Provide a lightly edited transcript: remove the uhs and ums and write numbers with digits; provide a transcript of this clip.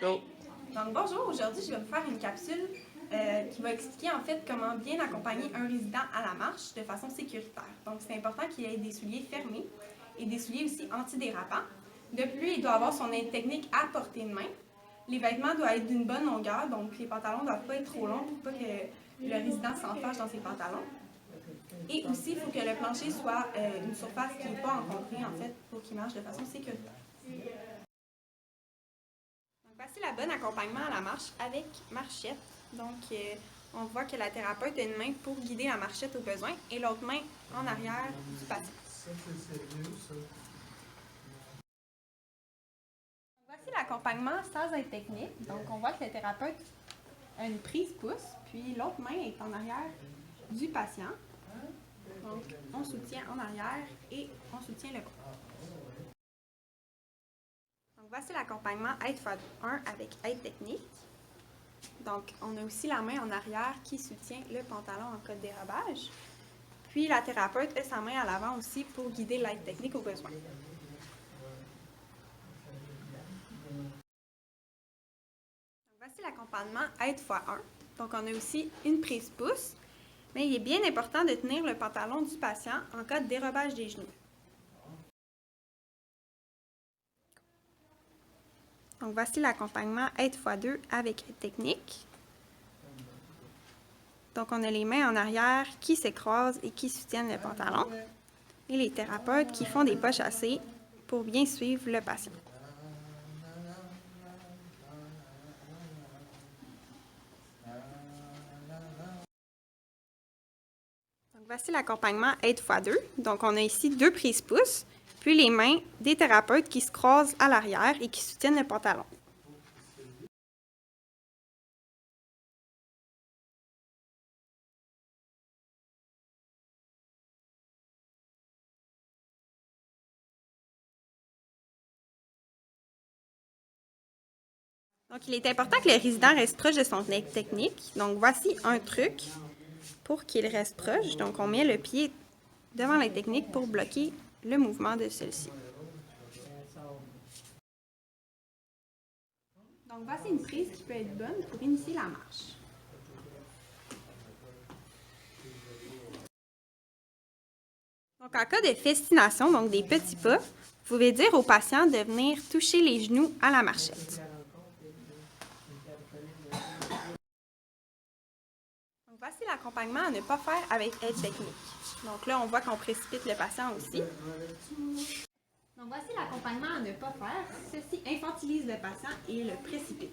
Go! Donc bonjour, aujourd'hui je vais vous faire une capsule qui va expliquer en fait comment bien accompagner un résident à la marche de façon sécuritaire. Donc c'est important qu'il ait des souliers fermés et des souliers aussi antidérapants. De plus, il doit avoir son aide technique à portée de main. Les vêtements doivent être d'une bonne longueur, donc les pantalons ne doivent pas être trop longs pour pas que le résident s'enfarge dans ses pantalons. Et aussi, il faut que le plancher soit une surface qui n'est pas encombrée en fait pour qu'il marche de façon sécuritaire. Voici le bon accompagnement à la marche avec marchette. Donc, on voit que la thérapeute a une main pour guider la marchette au besoin et l'autre main en arrière du patient. Ça, c'est sérieux, ça. Voici l'accompagnement sans aide technique. Donc, on voit que le thérapeute a une prise pouce, puis l'autre main est en arrière du patient. Donc, on soutient en arrière et on soutient le bras. Donc, voici l'accompagnement aide x1 avec aide technique. Donc, on a aussi la main en arrière qui soutient le pantalon en cas de dérobage. Puis, la thérapeute a sa main à l'avant aussi pour guider l'aide technique au besoin. Donc, voici l'accompagnement aide x1. Donc, on a aussi une prise pouce, mais il est bien important de tenir le pantalon du patient en cas de dérobage des genoux. Donc, voici l'accompagnement aide x2 avec aide technique. Donc, on a les mains en arrière qui s'écrasent et qui soutiennent le pantalon. Et les thérapeutes qui font des pas chassés pour bien suivre le patient. Donc, voici l'accompagnement aide x2. Donc, on a ici deux prises pouces, puis les mains des thérapeutes qui se croisent à l'arrière et qui soutiennent le pantalon. Donc, il est important que le résident reste proche de son aide technique. Donc, voici un truc pour qu'il reste proche. Donc, on met le pied devant l'aide technique pour bloquer le mouvement de celle-ci. Donc, voici une prise qui peut être bonne pour initier la marche. Donc, en cas de festination, donc des petits pas, vous pouvez dire au patient de venir toucher les genoux à la marchette. Donc, voici l'accompagnement à ne pas faire avec aide technique. Donc là, on voit qu'on précipite le patient aussi. Donc, voici l'accompagnement à ne pas faire. Ceci infantilise le patient et le précipite.